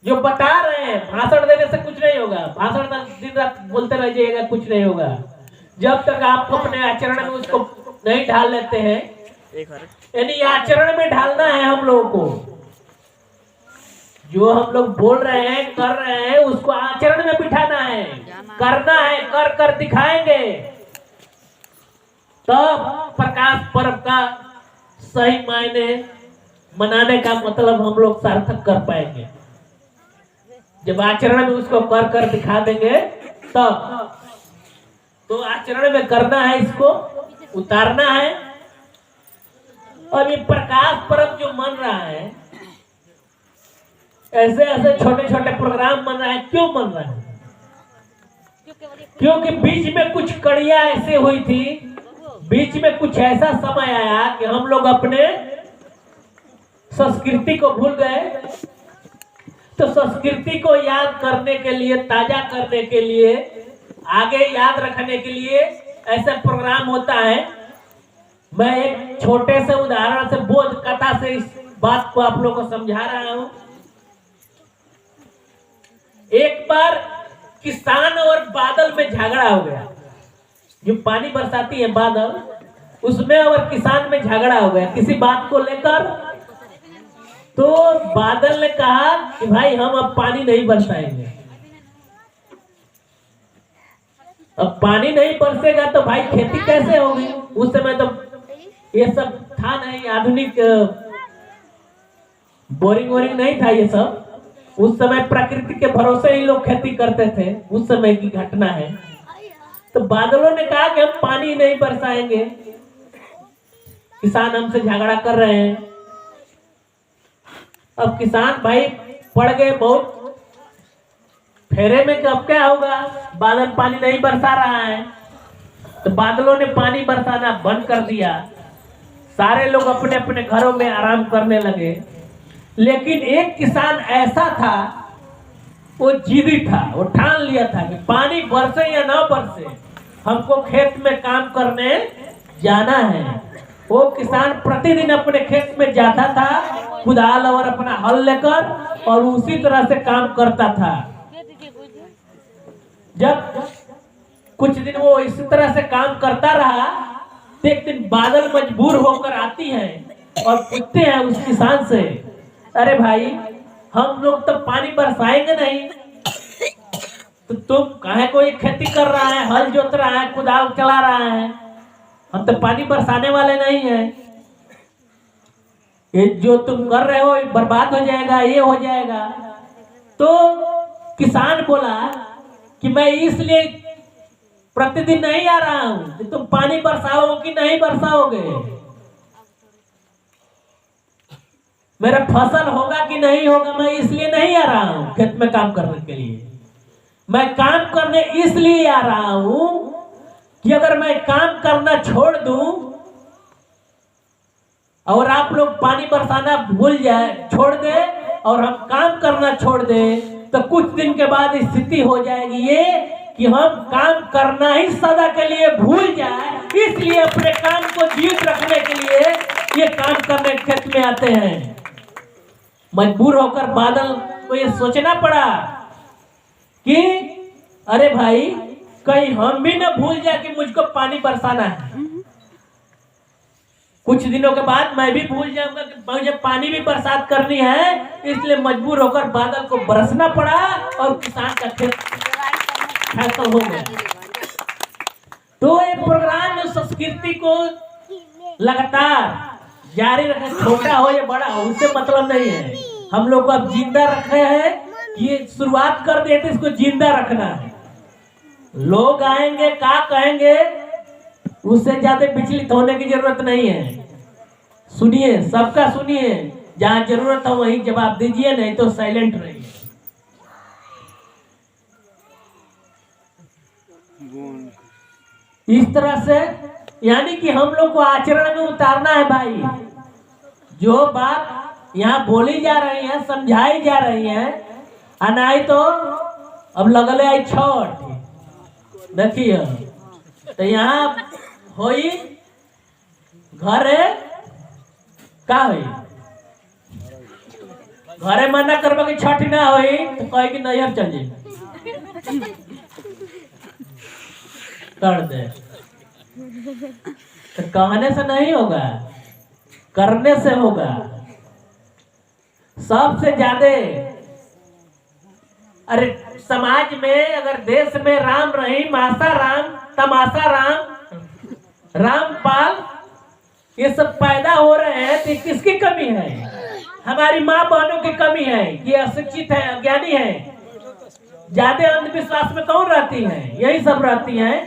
जो बता रहे हैं भाषण देने से कुछ नहीं होगा, भाषण दिन रात बोलते रह जाइएगा, कुछ नहीं होगा। जब तक आप अपने आचरण में उसको नहीं ढाल लेते हैं, यानी आचरण में ढालना है हम लोगों को। जो हम लोग बोल रहे हैं, कर रहे हैं, उसको आचरण में बिठाना है, करना है, कर कर दिखाएंगे, तब प्रकाश पर्व का सही मायने मनाने का मतलब हम लोग सार्थक कर पाएंगे। जब आचरण में उसको कर कर दिखा देंगे तब। तो आचरण में करना है, इसको उतारना है। और ये प्रकाश पर्व जो मन रहा है, ऐसे ऐसे छोटे छोटे प्रोग्राम बन रहा है, क्यों बन रहा है? क्योंकि बीच में कुछ कड़ियां ऐसे हुई थी, बीच में कुछ ऐसा समय आया कि हम लोग अपने संस्कृति को भूल गए। तो संस्कृति को याद करने के लिए, ताजा करने के लिए, आगे याद रखने के लिए ऐसा प्रोग्राम होता है। मैं एक छोटे से उदाहरण से, बोध कथा से इस बात को आप लोगों को समझा रहा हूं। एक बार किसान और बादल में झगड़ा हो गया। जो पानी बरसाती है बादल, उसमें और किसान में झगड़ा हो गया किसी बात को लेकर। तो बादल ने कहा कि भाई हम अब पानी नहीं बरसाएंगे। अब पानी नहीं बरसेगा तो भाई खेती कैसे होगी? उस समय तो ये सब था नहीं, आधुनिक बोरिंग वोरिंग नहीं था ये सब। उस समय प्रकृति के भरोसे ही लोग खेती करते थे, उस समय की घटना है। तो बादलों ने कहा कि हम पानी नहीं बरसाएंगे, किसान हमसे झगड़ा कर रहे हैं। अब किसान भाई पड़ गए बहुत फेरे में कि अब क्या होगा, बादल पानी नहीं बरसा रहा है। तो बादलों ने पानी बरसाना बंद कर दिया। सारे लोग अपने अपने घरों में आराम करने लगे। लेकिन एक किसान ऐसा था, वो जिद्दी था, वो ठान लिया था कि पानी बरसे या ना बरसे, हमको खेत में काम करने जाना है। वो किसान प्रतिदिन अपने खेत में जाता था, कुदाल और अपना हल लेकर, और उसी तरह से काम करता था। जब कुछ दिन वो इसी तरह से काम करता रहा, तो एक दिन बादल मजबूर होकर आती है और पूछते हैं उस किसान से, अरे भाई हम लोग तो पानी बरसाएंगे नहीं, तो तुम काहे कोई खेती कर रहा है, हल जोत रहा है, कुदाल चला रहा है, हम तो पानी बरसाने वाले नहीं है। ये जो तुम कर रहे हो बर्बाद हो जाएगा, ये हो जाएगा। तो किसान बोला कि मैं इसलिए प्रतिदिन नहीं आ रहा हूं कि तुम पानी बरसाओगे कि नहीं बरसाओगे, मेरा फसल होगा कि नहीं होगा, मैं इसलिए नहीं आ रहा हूं खेत में काम करने के लिए। मैं काम करने इसलिए आ रहा हूं कि अगर मैं काम करना छोड़ दूं और आप लोग पानी बरसाना भूल जाए, छोड़ दे, और हम काम करना छोड़ दे, तो कुछ दिन के बाद स्थिति हो जाएगी ये कि हम काम करना ही सदा के लिए भूल जाए। इसलिए अपने काम को जीवित रखने के लिए ये काम करने खेत में आते हैं। मजबूर होकर बादल को ये सोचना पड़ा कि अरे भाई कहीं हम भी ना भूल जाए कि मुझको पानी बरसाना है। कुछ दिनों के बाद मैं भी भूल जाऊंगा कि मुझे पानी भी बरसात करनी है। इसलिए मजबूर होकर बादल को बरसना पड़ा और किसान का खेत फसल हो गया। तो ये प्रोग्राम जो संस्कृति को लगातार जारी रखे, छोटा हो या बड़ा हो, उससे मतलब नहीं है। हम लोग को अब जिंदा रखे हैं, ये शुरुआत कर दिए थे, इसको जिंदा रखना है। लोग आएंगे क्या कहेंगे, उससे ज्यादा विचलित होने की जरूरत नहीं है। सुनिए, सबका सुनिए, जहां जरूरत हो वहीं जवाब दीजिए, नहीं तो साइलेंट रहिए। इस तरह से यानी कि हम लोग को आचरण में उतारना है भाई। जो बात यहाँ बोली जा रही है, समझाई जा रही है, अनाई तो अब लगले आई छठ देखिए, तो यहाँ होई घर है का हुई घरे मना करबा कि छठ ना होई तो कहे कि नैहर चल जाए कर दे। तो कहने से नहीं होगा, करने से होगा। सबसे ज्यादा अरे समाज में अगर देश में राम रहीम आशा राम तमाशा राम रामपाल ये सब पैदा हो रहे हैं तो किसकी कमी है? हमारी माँ बहनों की कमी है। ये अशिक्षित है, अज्ञानी है। ज्यादा अंधविश्वास में कौन रहती है? यही सब रहती हैं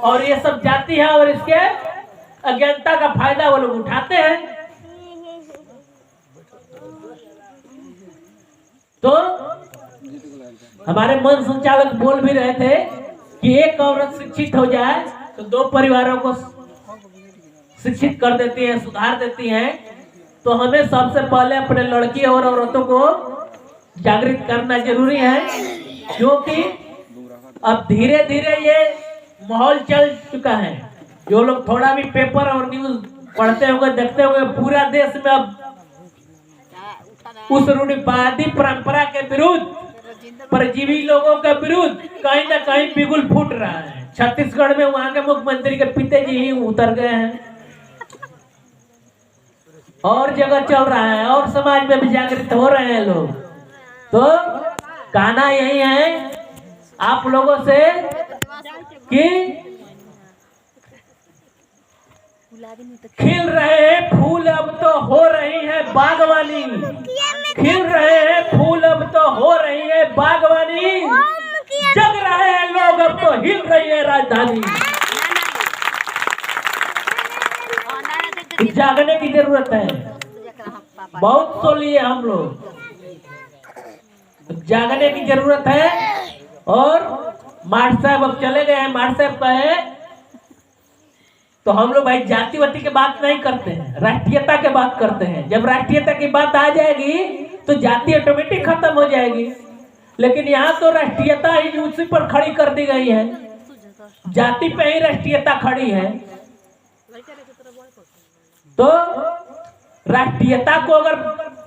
और ये सब जाती है और इसके अज्ञानता का फायदा वो लोग उठाते हैं। तो हमारे मन संचालक बोल भी रहे थे कि एक औरत शिक्षित हो जाए तो 2 परिवारों को शिक्षित कर देती है, सुधार देती हैं। तो हमें सबसे पहले अपने लड़की और औरतों को जागृत करना जरूरी है, क्योंकि अब धीरे धीरे ये माहौल चल चुका है। जो लोग थोड़ा भी पेपर और न्यूज पढ़ते होंगे, देखते होंगे, पूरा देश में अब उस रूढ़िवादी परंपरा के विरुद्ध, परजीवी लोगों के विरुद्ध कहीं ना कहीं बिगुल फूट रहा है। छत्तीसगढ़ में वहां के मुख्यमंत्री के पिताजी ही उतर गए हैं और जगह चल रहा है और समाज में भी जागृत हो रहे हैं लोग। तो कहना यही है आप लोगों से कि खिल रहे हैं फूल अब तो हो रही है बागवानी, खिल रहे हैं फूल अब तो हो रही है बागवानी, जग रहे हैं लोग अब तो हिल रही है राजधानी। जागने की जरूरत है, बहुत सो लिए हम लोग, जागने की जरूरत है। और मार्ट साहब अब चले गए हैं, मार्ट साहब का है तो हम लोग भाई जातिवादी की बात नहीं करते हैं, राष्ट्रीयता की बात करते हैं। जब राष्ट्रीयता की बात आ जाएगी तो जाति ऑटोमेटिक खत्म हो जाएगी। लेकिन यहाँ तो राष्ट्रीयता ही उसी पर खड़ी कर दी गई है, जाति पे ही राष्ट्रीयता खड़ी है। तो राष्ट्रीयता को अगर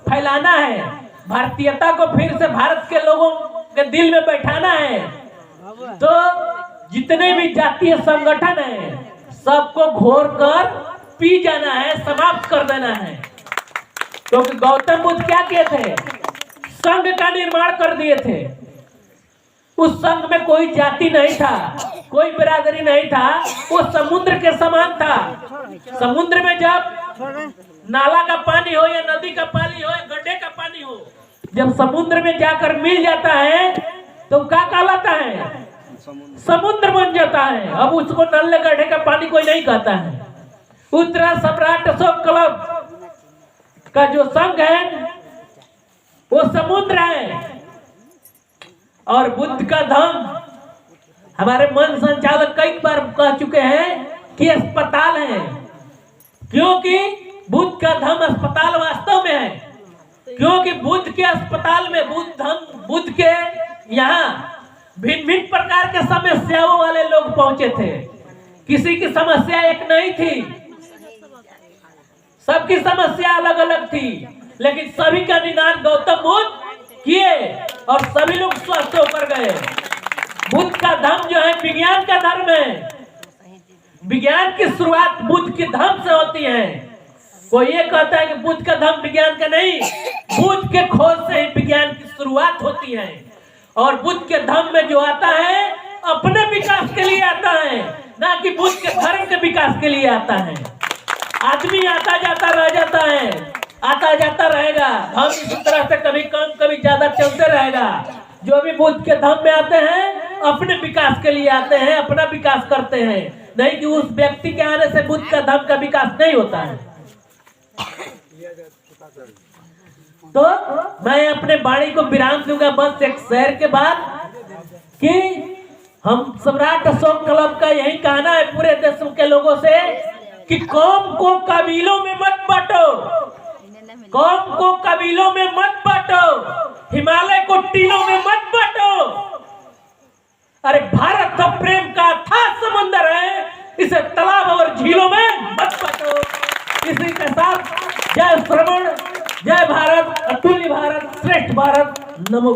फैलाना है, भारतीयता को फिर से भारत के लोगों के दिल में बैठाना है, तो जितने भी जातीय संगठन है सबको घोर कर पी जाना है, समाप्त कर देना है। क्योंकि गौतम बुद्ध क्या किए थे? संघ का निर्माण कर दिए थे। उस संघ में कोई जाति नहीं था, कोई बिरादरी नहीं था, वो समुद्र के समान था। समुद्र में जब नाला का पानी हो या नदी का पानी हो या गड्ढे का पानी हो, जब समुद्र में जाकर मिल जाता है तो क्या कहलाता है? समुद्र बन जाता है। अब उसको नल्ले गड्ढे का पानी कोई नहीं कहता है। उत्तरा सम्राट अशोक क्लब का जो संघ है वो समुद्र है। और बुद्ध का धाम, हमारे मन संचालक कई बार कह चुके हैं कि अस्पताल है, क्योंकि बुद्ध का धाम अस्पताल वास्तव में है। क्योंकि बुद्ध के अस्पताल में बुद्ध के यहाँ भिन्न भिन्न प्रकार के समस्याओं वाले लोग पहुंचे थे। किसी की समस्या एक नहीं थी, सबकी समस्या अलग अलग थी, लेकिन सभी का निदान गौतम बुद्ध किए और सभी लोग स्वस्थ होकर गए। बुद्ध का धर्म जो है विज्ञान का धर्म है। विज्ञान की शुरुआत बुद्ध के धर्म से होती है। कोई ये कहता है कि बुद्ध का धर्म विज्ञान का नहीं, बुद्ध के खोज से ही विज्ञान की शुरुआत होती है। और बुद्ध के धर्म में जो आता है अपने विकास के लिए आता है, ना कि बुद्ध के धर्म के विकास के लिए आता है। आदमी आता जाता रह जाता है, आता जाता रहेगा। धर्म इसी तरह से कभी कम कभी ज्यादा चलते रहेगा। जो भी बुद्ध के धर्म में आते हैं अपने विकास के लिए आते हैं, अपना विकास करते हैं, नहीं कि उस व्यक्ति के आने से बुद्ध का धर्म का विकास नहीं होता है। तो मैं अपने वाणी को विराम दूंगा बस एक शेर के बाद कि हम सम्राट अशोक क्लब का यही कहना है पूरे देश के लोगों से कि कौम को कबीलों में मत बांटो, कौम को कबीलों में मत बांटो, हिमालय को टीलों में मत बांटो। अरे भारत तो प्रेम का अथाह समुद्र है, इसे तालाब और झीलों में मत बांटो। इसी के साथ जय श्रवण जय भारत, अतुल्य भारत, श्रेष्ठ भारत, नमो।